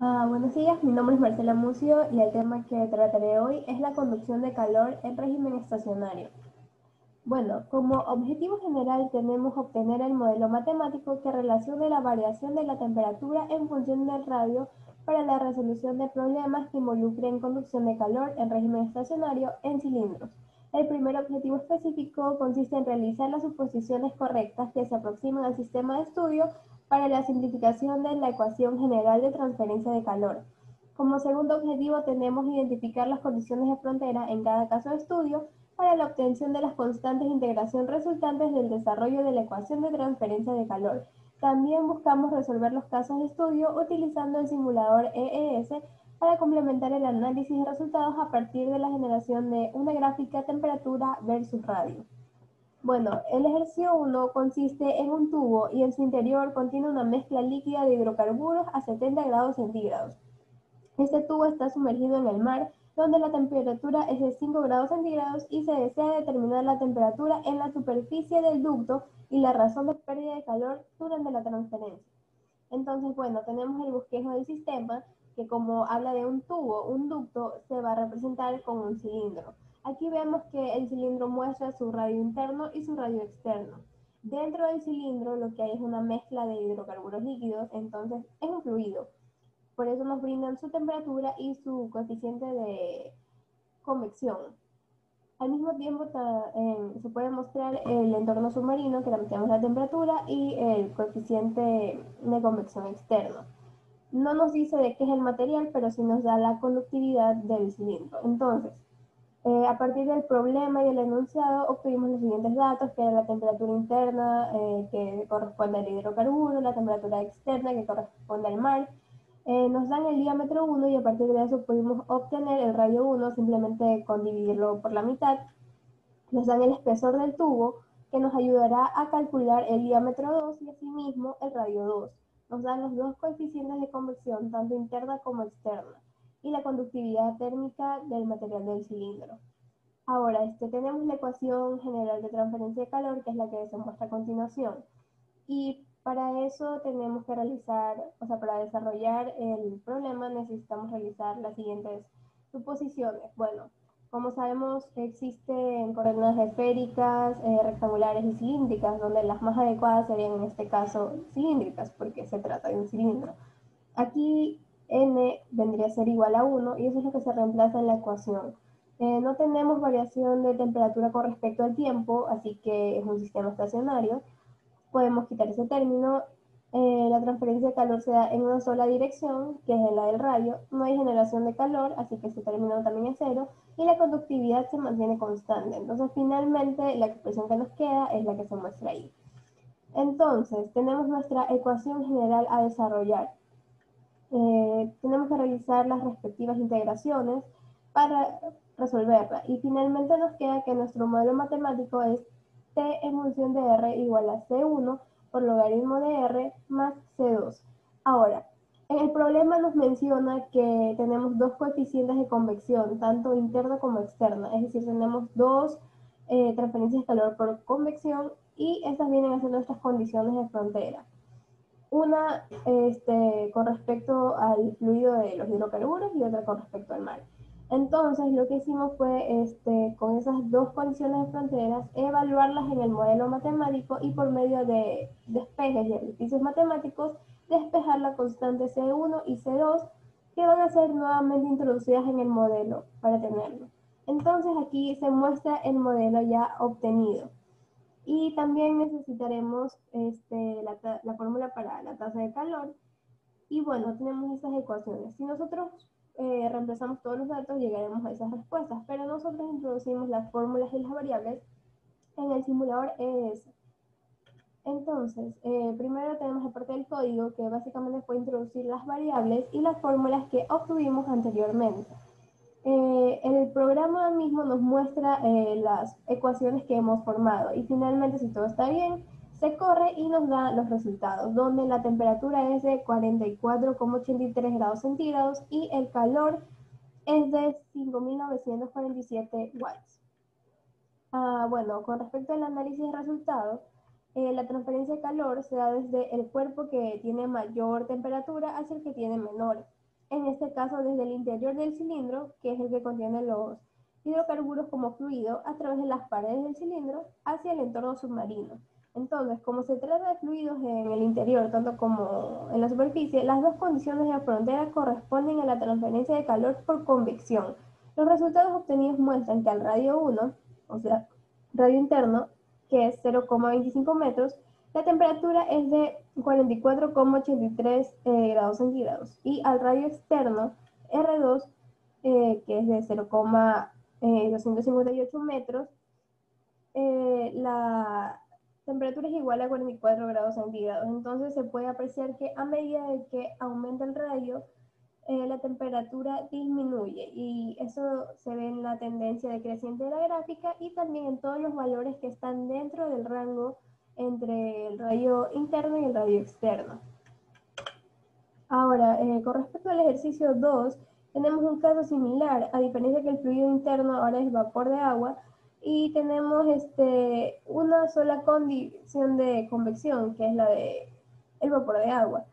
Buenos días, mi nombre es Marcela Mucio y el tema que trataré hoy es la conducción de calor en régimen estacionario. Bueno, como objetivo general tenemos obtener el modelo matemático que relacione la variación de la temperatura en función del radio para la resolución de problemas que involucren conducción de calor en régimen estacionario en cilindros. El primer objetivo específico consiste en realizar las suposiciones correctas que se aproximan al sistema de estudio para la simplificación de la ecuación general de transferencia de calor. Como segundo objetivo tenemos identificar las condiciones de frontera en cada caso de estudio para la obtención de las constantes de integración resultantes del desarrollo de la ecuación de transferencia de calor. También buscamos resolver los casos de estudio utilizando el simulador EES para complementar el análisis de resultados a partir de la generación de una gráfica temperatura versus radio. Bueno, el ejercicio 1 consiste en un tubo y en su interior contiene una mezcla líquida de hidrocarburos a 70 grados centígrados. Este tubo está sumergido en el mar, donde la temperatura es de 5 grados centígrados y se desea determinar la temperatura en la superficie del ducto y la razón de pérdida de calor durante la transferencia. Entonces, bueno, tenemos el bosquejo del sistema, que como habla de un tubo, un ducto, se va a representar con un cilindro. Aquí vemos que el cilindro muestra su radio interno y su radio externo. Dentro del cilindro lo que hay es una mezcla de hidrocarburos líquidos, entonces es un fluido. Por eso nos brindan su temperatura y su coeficiente de convección. Al mismo tiempo se puede mostrar el entorno submarino, que también tenemos la temperatura y el coeficiente de convección externo. No nos dice de qué es el material, pero sí nos da la conductividad del cilindro. Entonces, a partir del problema y del enunciado obtuvimos los siguientes datos, que era la temperatura interna que corresponde al hidrocarburo, la temperatura externa que corresponde al mar. Nos dan el diámetro 1 y a partir de eso pudimos obtener el radio 1 simplemente con dividirlo por la mitad. Nos dan el espesor del tubo que nos ayudará a calcular el diámetro 2 y asimismo el radio 2. Nos dan los dos coeficientes de convección, tanto interna como externa, y la conductividad térmica del material del cilindro. Ahora, tenemos la ecuación general de transferencia de calor, que es la que se muestra a continuación. Y para eso tenemos que realizar, o sea, para desarrollar el problema necesitamos realizar las siguientes suposiciones. Bueno, como sabemos, existen coordenadas esféricas, rectangulares y cilíndricas, donde las más adecuadas serían en este caso cilíndricas, porque se trata de un cilindro. Aquí n vendría a ser igual a 1 y eso es lo que se reemplaza en la ecuación. No tenemos variación de temperatura con respecto al tiempo, así que es un sistema estacionario. Podemos quitar ese término. La transferencia de calor se da en una sola dirección, que es la del radio. No hay generación de calor, así que ese término también es cero. Y la conductividad se mantiene constante. Entonces, finalmente, la expresión que nos queda es la que se muestra ahí. Entonces, tenemos nuestra ecuación general a desarrollar. Tenemos que realizar las respectivas integraciones para resolverla. Y finalmente nos queda que nuestro modelo matemático es t en función de r igual a c1 por logaritmo de r más c2. Ahora, en el problema nos menciona que tenemos dos coeficientes de convección, tanto interna como externa. Es decir, tenemos dos transferencias de calor por convección y estas vienen a ser nuestras condiciones de frontera. Una con respecto al fluido de los hidrocarburos y otra con respecto al mar. Entonces, lo que hicimos fue, con esas dos condiciones de fronteras, evaluarlas en el modelo matemático y por medio de despejes y ejercicios matemáticos, despejar la constante C1 y C2 que van a ser nuevamente introducidas en el modelo para tenerlo. Entonces, aquí se muestra el modelo ya obtenido. Y también necesitaremos la fórmula para la tasa de calor. Y bueno, tenemos estas ecuaciones. Si nosotros reemplazamos todos los datos, llegaremos a esas respuestas. Pero nosotros introducimos las fórmulas y las variables en el simulador ES. Entonces, primero tenemos la parte del código, que básicamente fue introducir las variables y las fórmulas que obtuvimos anteriormente. El programa mismo nos muestra las ecuaciones que hemos formado y finalmente, si todo está bien, se corre y nos da los resultados, donde la temperatura es de 44,83 grados centígrados y el calor es de 5.947 watts. Bueno, con respecto al análisis de resultados, la transferencia de calor se da desde el cuerpo que tiene mayor temperatura hacia el que tiene menor. en este caso desde el interior del cilindro, que es el que contiene los hidrocarburos como fluido, a través de las paredes del cilindro hacia el entorno submarino. Entonces, como se trata de fluidos en el interior, tanto como en la superficie, las dos condiciones de frontera corresponden a la transferencia de calor por convección. Los resultados obtenidos muestran que al radio 1, o sea, radio interno, que es 0,25 metros, la temperatura es de 44,83 grados centígrados y al radio externo R2, que es de 0,258 metros, la temperatura es igual a 44 grados centígrados. Entonces se puede apreciar que a medida de que aumenta el radio, la temperatura disminuye y eso se ve en la tendencia decreciente de la gráfica y también en todos los valores que están dentro del rango entre el radio interno y el radio externo. Ahora, con respecto al ejercicio 2, tenemos un caso similar, a diferencia que el fluido interno ahora es vapor de agua y tenemos una sola condición de convección, que es la de el vapor de agua,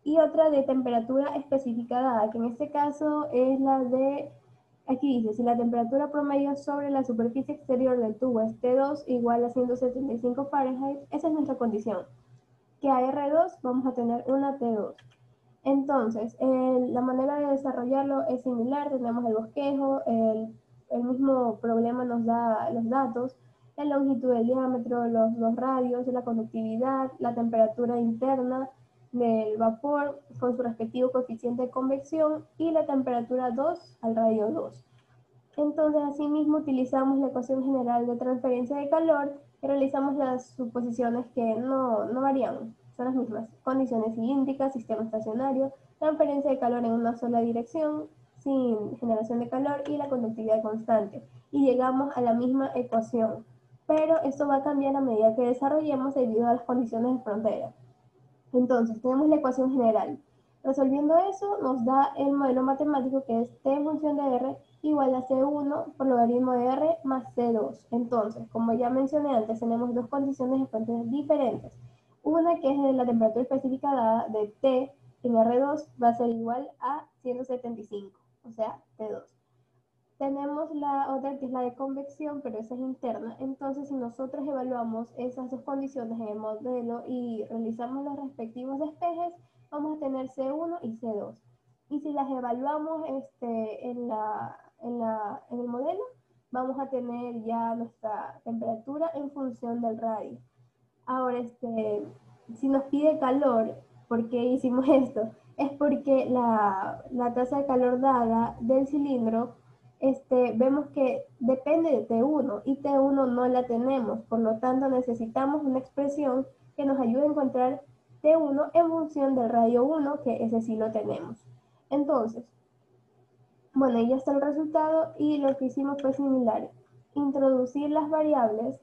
y otra de temperatura específica dada, que en este caso es la de, aquí dice, si la temperatura promedio sobre la superficie exterior del tubo es T2 igual a 175 Fahrenheit, esa es nuestra condición, que a R2 vamos a tener una T2. Entonces, la manera de desarrollarlo es similar, tenemos el bosquejo, el mismo problema nos da los datos, la longitud del diámetro, los radios, la conductividad, la temperatura interna del vapor con su respectivo coeficiente de convección y la temperatura 2 al radio 2. Entonces, asimismo, utilizamos la ecuación general de transferencia de calor y realizamos las suposiciones que no varían, son las mismas. Condiciones cilíndricas, sistema estacionario, transferencia de calor en una sola dirección, sin generación de calor y la conductividad constante. Y llegamos a la misma ecuación. Pero esto va a cambiar a medida que desarrollemos debido a las condiciones de frontera. Entonces, tenemos la ecuación general. Resolviendo eso, nos da el modelo matemático que es T en función de R igual a C1 por logaritmo de R más C2. Entonces, como ya mencioné antes, tenemos dos condiciones de frontera diferentes. Una que es de la temperatura específica dada de T en R2 va a ser igual a 175, o sea, T2. Tenemos la otra que es la de convección, pero esa es interna. Entonces, si nosotros evaluamos esas dos condiciones en el modelo y realizamos los respectivos despejes, vamos a tener C1 y C2. Y si las evaluamos en el modelo, vamos a tener ya nuestra temperatura en función del radio. Ahora, si nos pide calor, ¿por qué hicimos esto? Es porque la tasa de calor dada del cilindro, vemos que depende de T1 y T1 no la tenemos, por lo tanto necesitamos una expresión que nos ayude a encontrar T1 en función del radio 1, que ese sí lo tenemos. Entonces, bueno, ya está el resultado y lo que hicimos fue similar. Introducir las variables,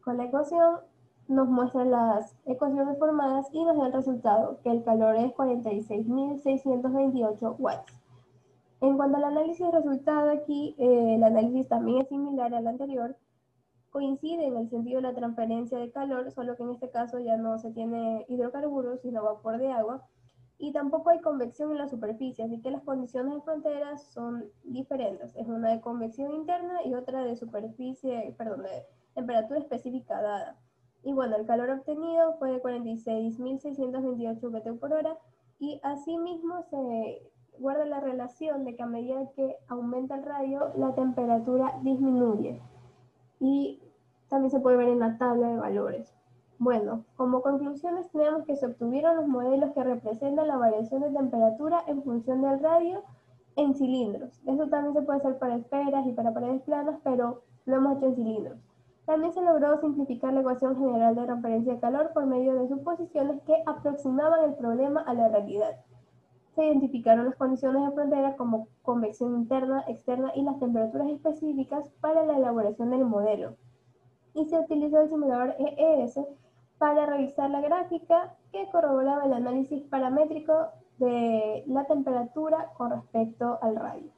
con la ecuación nos muestra las ecuaciones formadas y nos da el resultado, que el calor es 46.628 watts. En cuanto al análisis de resultado aquí, el análisis también es similar al anterior, coincide en el sentido de la transferencia de calor, solo que en este caso ya no se tiene hidrocarburos, sino vapor de agua, y tampoco hay convección en la superficie, así que las condiciones de frontera son diferentes. Es una de convección interna y otra de superficie, perdón, de temperatura específica dada. Y bueno, el calor obtenido fue de 46.628 BTU por hora y asimismo se guarda la relación de que a medida que aumenta el radio, la temperatura disminuye. Y también se puede ver en la tabla de valores. Bueno, como conclusiones tenemos que se obtuvieron los modelos que representan la variación de temperatura en función del radio en cilindros. Eso también se puede hacer para esferas y para paredes planas, pero lo hemos hecho en cilindros. También se logró simplificar la ecuación general de referencia de calor por medio de suposiciones que aproximaban el problema a la realidad. Se identificaron las condiciones de frontera como convección interna, externa y las temperaturas específicas para la elaboración del modelo. Y se utilizó el simulador EES para revisar la gráfica que corroboraba el análisis paramétrico de la temperatura con respecto al radio.